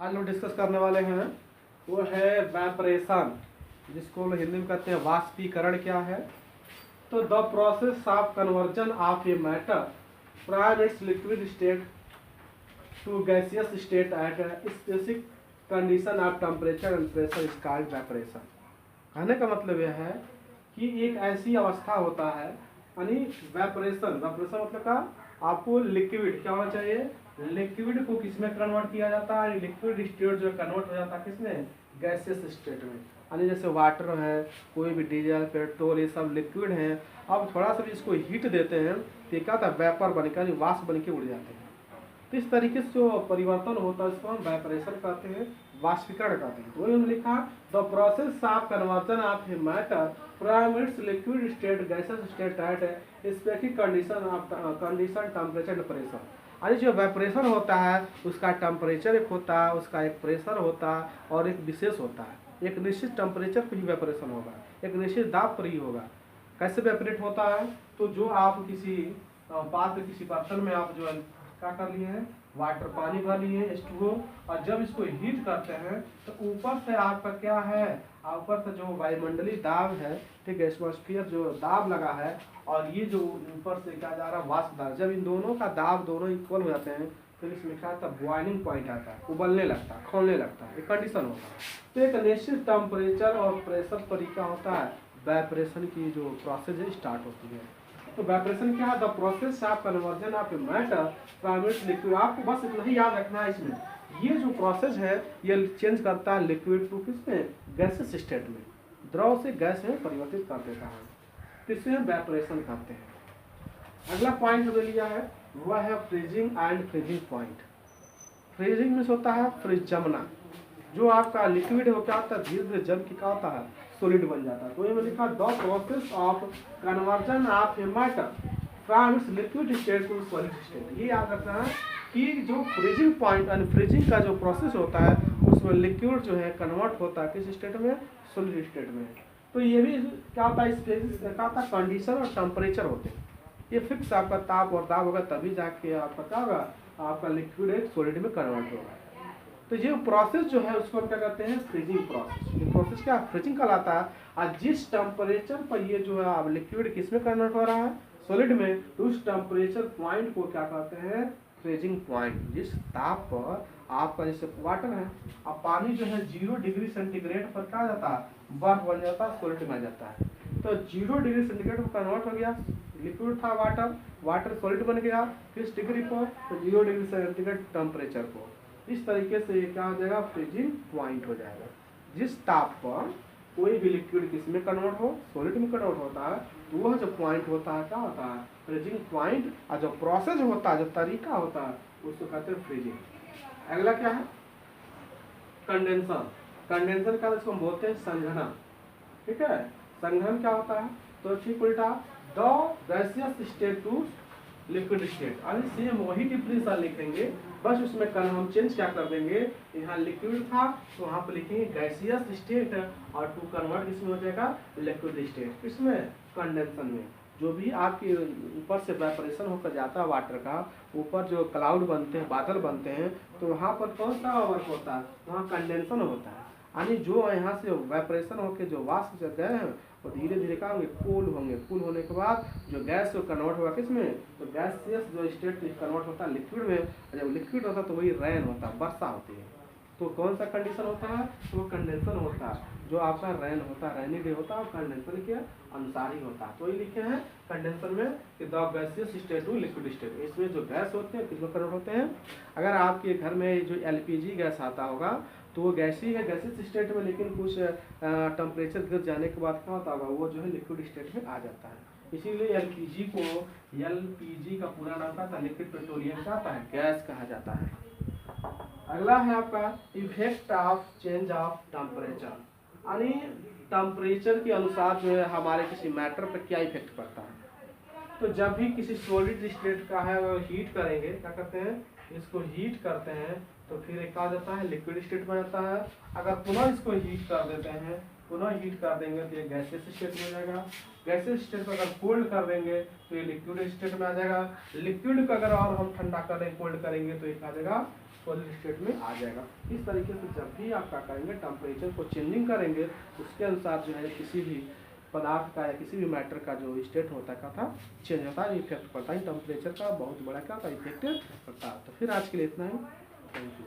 आज लोग डिस्कस करने वाले हैं वो है वेपरेशन, जिसको हम हिंदी में कहते हैं वाष्पीकरण। क्या है? तो the process of conversion of a matter from its liquid state to gaseous state at specific condition of temperature and pressure is called vaporation. कहने का मतलब यह है कि एक ऐसी अवस्था होता है, यानी वेपरेशन मतलब का आपको लिक्विड क्या होना चाहिए, लिक्विड को किस में कन्वर्ट किया जाता है, लिक्विड स्टेट जो कन्वर्ट हो जाता है किसमें, गैसियस स्टेट में। यानी जैसे वाटर है, कोई भी डीजल पेट्रोल ये सब लिक्विड है। अब थोड़ा सा भी इसको हीट देते हैं तो क्या होता है, वेपर बन के वाष्प बन के उड़ जाते हैं। तो इस तरीके से जो परिवर्तन होता है इसको हम वेपरेशन कहते हैं, वाष्पीकरण कहते हैं। तो वही हमने लिखा the process of conversion of a matter from its liquid state gases state at specific condition temperature and pressure. यानी जो वेपरेशन होता है उसका टेम्परेचर एक होता है, उसका एक प्रेशर होता है और एक विशेष होता है। एक निश्चित टेम्परेचर पर ही वेपरेशन होगा, एक निश्चित दाब पर ही होगा। कैसे वेपरेट होता है? तो जो आप किसी पात्र किसी बर्तन में आप जो क्या कर लिए हैं, वाटर पानी भर लिए हैं H2O, और जब इसको हीट करते हैं तो ऊपर से आपका क्या है, ऊपर से जो वायुमंडलीय दाब है, ठीक है, एटमॉस्फेयर जो दाब लगा है, और ये जो ऊपर से क्या जा रहा है वाष्प दाब, जब इन दोनों का दाब दोनों इक्वल हो जाते हैं तो इसमें क्या आता है, बॉइलिंग पॉइंट आता है, उबलने लगता है, खौलने लगता है, एक कंडीशन होता है। तो एक निश्चित टेम्परेचर और प्रेशर पर क्या होता है, वेपरेशन की जो प्रोसेस है स्टार्ट होती है। तो वेपरेशन क्या है, the process of conversion of a matter from its liquid. आपको बस इतना ही याद रखना है इसमें, ये जो प्रोसेस है ये चेंज करता है लिक्विड टू किसमें, गैसेस स्टेट में, द्रव से गैस में परिवर्तित कर देता है, तो इसे हम वेपरेशन कहते हैं। अगला पॉइंट हमने लिया है वह है freezing and freezing point. Freezing में होता है फ्रीज जमना, जो आपका लिक्विड हो क्या होता है धीरे धीरे जम के क्या होता है, सॉलिड बन जाता है। तो ये लिखा the process of conversion of a matter from its liquid state to solid state. ये याद रखना है कि जो फ्रीजिंग पॉइंट एंड फ्रीजिंग का जो प्रोसेस होता है उसमें लिक्विड जो है कन्वर्ट होता है किस स्टेट में, सॉलिड स्टेट में। तो ये भी क्या होता है, क्या होता है, कंडीशन और टेम्परेचर होते हैं। ये फिक्स आपका ताप और दाब होगा तभी जाके आपका क्या होगा, आपका लिक्विड एक सॉलिड में कन्वर्ट होगा। तो ये प्रोसेस जो है उसको हम क्या कहते हैं, फ्रीजिंग प्रोसेस। ये प्रोसेस क्या फ्रीजिंग कहलाता है। और जिस टेम्परेचर पर ये जो है आप लिक्विड किस में कन्वर्ट हो रहा है, सॉलिड में, तो उस टेम्परेचर पॉइंट को क्या कहते हैं, फ्रीजिंग पॉइंट। जिस ताप पर आपका जैसे वाटर है, अब पानी जो है 0 डिग्री सेंटीग्रेड पर क्या जाता है, बर्फ बन जाता है, सॉलिड में जाता है। तो 0 डिग्री सेंटीग्रेड पर कन्वर्ट हो गया, लिक्विड था वाटर, वाटर सॉलिड बन गया किस डिग्री पर, तो 0 डिग्री सेंटीग्रेड टेम्परेचर पर। इस तरीके से ये क्या हो जाएगा, फ्रीजिंग पॉइंट हो जाएगा। जिस ताप पर कोई भी लिक्विड किस में कन्वर्ट हो, सॉलिड में कन्वर्ट होता है, तो वह जो पॉइंट होता है क्या होता है, फ्रीजिंग पॉइंट। और जो प्रोसेस होता है, जो तरीका होता है, उसको कहते हैं फ्रीजिंग। अगला क्या है, कंडेंसर। कंडेंसर का इसको बोलते हैं संघनन। ठीक है, संघनन क्या होता है, तो ठीक उल्टा, the gaseous state to liquid state. यानी सेम वही डिफरेंस लिखेंगे, बस उसमें हम चेंज क्या कर देंगे, यहाँ लिक्विड था तो वहाँ पर लिखेंगे गैसियस स्टेट, और टू कन्वर्ट इसमें हो जाएगा लिक्विड स्टेट। इसमें कंडेंसन में जो भी आपके ऊपर से वेपरेशन होकर जाता है वाटर का, ऊपर जो क्लाउड बनते हैं, बादल बनते हैं, तो वहाँ पर कौन सा वर्क होता है, वहाँ कंडेंसन होता है। यानी जो यहाँ से वेपरेशन होकर जो वाष्प जब गए हैं वो धीरे धीरे क्या होंगे, कूल होंगे। कूल होने के बाद जो गैस को कन्वर्ट होगा किसमें, तो गैसियस जो स्टेट कन्वर्ट होता है लिक्विड में। जब लिक्विड होता है तो वही रेन होता है, वर्षा होती है। तो कौन सा कंडीशन होता है, तो वो कंडेंसन होता है। जो आपका रेन होता है, रेनी डे होता है, कंडेंसर के अनुसार ही होता है। तो ये लिखे हैं कंडेंसर में कि the gaseous state to liquid state. इसमें जो गैस होते हैं किसमें कन्वर्ट होते हैं, अगर आपके घर में जो LPG गैस आता होगा तो वो गैसी है गैसियस स्टेट में, लेकिन कुछ टेम्परेचर गिर जाने के बाद क्या होता होगा, वो जो है लिक्विड स्टेट में आ जाता है। इसीलिए LPG को, LPG का पूरा नाम क्या था, लिक्विड पेट्रोलियम क्या था, गैस कहा जाता है। अगला है आपका effect of change of temperature. यानी टेम्परेचर के अनुसार जो है हमारे किसी मैटर पर क्या इफेक्ट पड़ता है। तो जब भी किसी सॉलिड स्टेट का है वो हीट करेंगे, क्या करते हैं, इसको हीट करते हैं तो फिर एक आ जाता है लिक्विड स्टेट में जाता है। अगर पुनः इसको हीट कर देते हैं, पुनः हीट कर देंगे तो ये गैसियस स्टेट में जाएगा। गैसियस स्टेट को अगर कोल्ड कर देंगे तो ये लिक्विड स्टेट में आ जाएगा। लिक्विड को अगर और हम ठंडा कर देंगे, कोल्ड करेंगे तो एक आ जाएगा सॉलिड स्टेट में आ जाएगा। इस तरीके से जब भी आप क्या करेंगे, टेम्परेचर को चेंजिंग करेंगे, उसके अनुसार जो है किसी भी पदार्थ का या किसी भी मैटर का जो स्टेट होता है था चेंज होता है, इफेक्ट पड़ता है। टेम्परेचर का बहुत बड़ा क्या होता है, इफेक्ट पड़ता है। तो फिर आज के लिए इतना ही, थैंक यू।